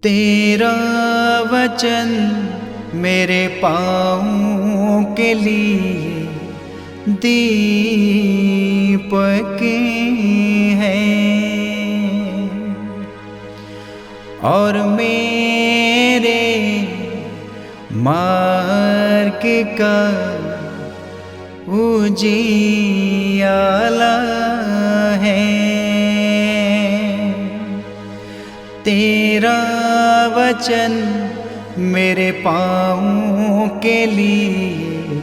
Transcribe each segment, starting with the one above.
तेरा वचन मेरे पाँवों के लिए दीपक है और मेरे मार्ग का उजियाला है। तेरा वचन मेरे पाँवों के लिए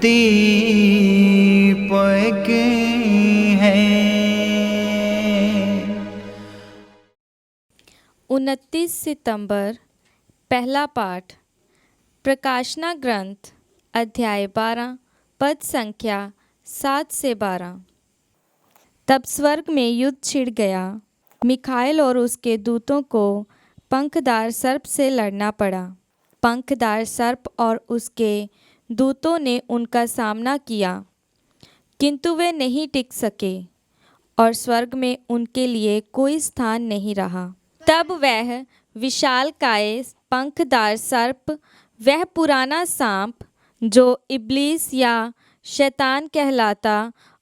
दीपक है। 29 सितंबर पहला पाठ। प्रकाशना ग्रंथ अध्याय 12 पद संख्या 7 से 12। तब स्वर्ग में युद्ध छिड़ गया। मिखाएल और उसके दूतों को पंखदार सर्प से लड़ना पड़ा। पंखदार सर्प और उसके दूतों ने उनका सामना किया, किंतु वे नहीं टिक सके और स्वर्ग में उनके लिए कोई स्थान नहीं रहा। तब वह विशालकाय पंखदार सर्प, वह पुराना सांप जो इब्लीस या शैतान कहलाता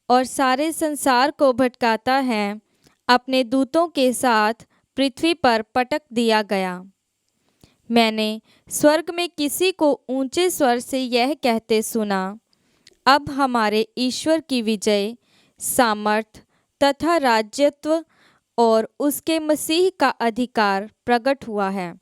और सारे संसार को भटकाता है, अपने दूतों के साथ पृथ्वी पर पटक दिया गया। मैंने स्वर्ग में किसी को ऊंचे स्वर से यह कहते सुना, अब हमारे ईश्वर की विजय, सामर्थ तथा राज्यत्व और उसके मसीह का अधिकार प्रकट हुआ है,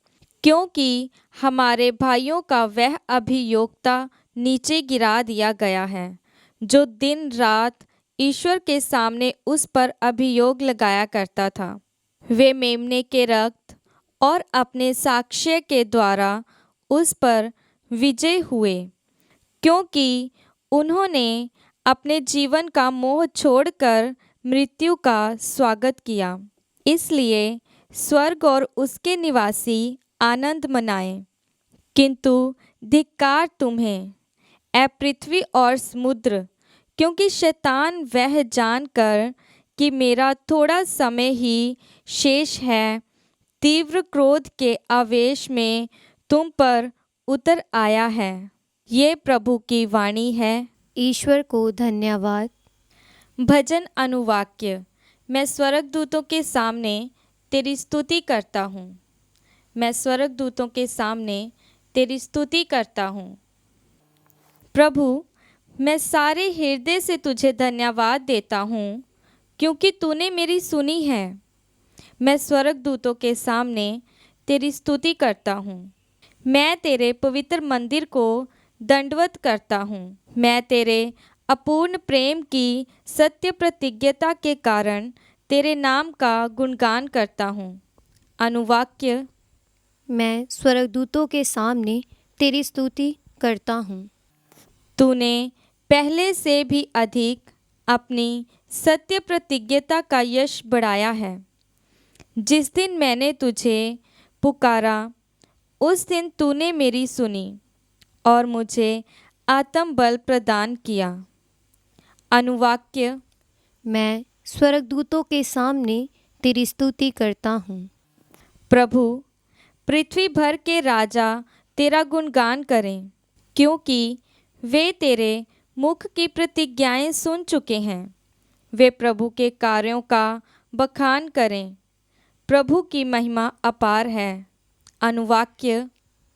क्योंकि हमारे भाइयों का वह अभियोक्ता नीचे गिरा दिया गया है, जो दिन रात ईश्वर के सामने उस पर अभियोग लगाया करता था। वे मेमने के रक्त और अपने साक्ष्य के द्वारा उस पर विजय हुए, क्योंकि उन्होंने अपने जीवन का मोह छोड़कर मृत्यु का स्वागत किया। इसलिए स्वर्ग और उसके निवासी आनंद मनाएं। किंतु धिक्कार तुम्हें, ऐ पृथ्वी और समुद्र, क्योंकि शैतान वह जानकर कि मेरा थोड़ा समय ही शेष है, तीव्र क्रोध के आवेश में तुम पर उतर आया है। ये प्रभु की वाणी है। ईश्वर को धन्यवाद। भजन अनुवाक्य। मैं स्वर्गदूतों के सामने तेरी स्तुति करता हूँ। मैं स्वर्गदूतों के सामने तेरी स्तुति करता हूँ। प्रभु, मैं सारे हृदय से तुझे धन्यवाद देता हूँ, क्योंकि तूने मेरी सुनी है। मैं स्वर्गदूतों के सामने तेरी स्तुति करता हूँ। मैं तेरे पवित्र मंदिर को दंडवत करता हूँ। मैं तेरे अपूर्ण प्रेम की सत्य प्रतिज्ञता के कारण तेरे नाम का गुणगान करता हूँ। अनुवाक्य। मैं स्वर्गदूतों के सामने तेरी स्तुति करता हूँ। तूने पहले से भी अधिक अपनी सत्य प्रतिज्ञता का यश बढ़ाया है। जिस दिन मैंने तुझे पुकारा, उस दिन तूने मेरी सुनी और मुझे आत्मबल प्रदान किया। अनुवाक्य। मैं स्वर्गदूतों के सामने तेरी स्तुति करता हूँ। प्रभु, पृथ्वी भर के राजा तेरा गुणगान करें, क्योंकि वे तेरे मुख की प्रतिज्ञाएं सुन चुके हैं। वे प्रभु के कार्यों का बखान करें। प्रभु की महिमा अपार है। अनुवाक्य।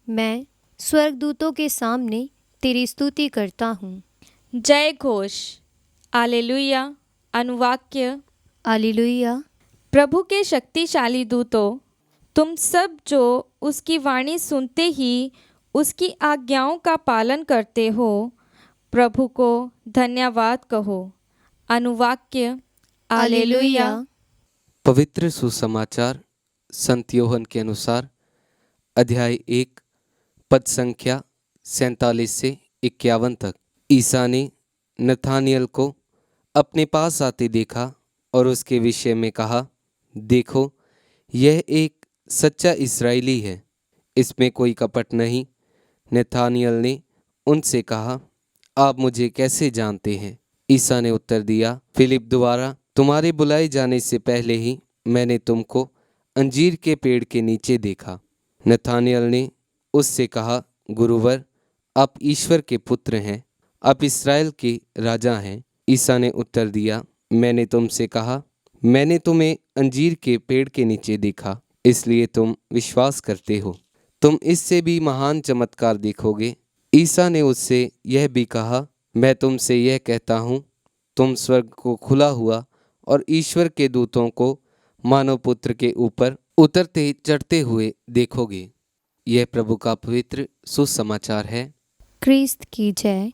मैं स्वर्गदूतों के सामने तेरी स्तुति करता हूँ। जय घोष। हालेलुया। अनुवाक्य। हालेलुया। प्रभु के शक्तिशाली दूतों, तुम सब जो उसकी वाणी सुनते ही उसकी आज्ञाओं का पालन करते हो, प्रभु को धन्यवाद कहो। अनुवाक्य। हालेलुया। पवित्र सुसमाचार संत योहन के अनुसार अध्याय 1 पद संख्या 47 से 51 तक। ईसा ने नथानियल को अपने पास आते देखा और उसके विषय में कहा, देखो, यह एक सच्चा इस्राएली है, इसमें कोई कपट नहीं। नथानियल ने उनसे कहा, आप मुझे कैसे जानते हैं? ईसा ने उत्तर दिया, फिलिप द्वारा तुम्हारे बुलाए जाने से पहले ही मैंने तुमको अंजीर के पेड़ के नीचे देखा। नथानियल ने उससे कहा, गुरुवर, आप ईश्वर के पुत्र हैं, आप इस्राएल के राजा हैं। ईसा ने उत्तर दिया, मैंने तुमसे कहा, मैंने तुम्हें अंजीर के पेड़ के नीचे देखा, इसलिए तुम विश्वास करते हो। तुम इससे भी महान चमत्कार देखोगे। ईसा ने उससे यह भी कहा, मैं तुमसे यह कहता हूँ, तुम स्वर्ग को खुला हुआ और ईश्वर के दूतों को मानव पुत्र के ऊपर उतरते चढ़ते हुए देखोगे। यह प्रभु का पवित्र सुसमाचार है। क्रिस्त की जय।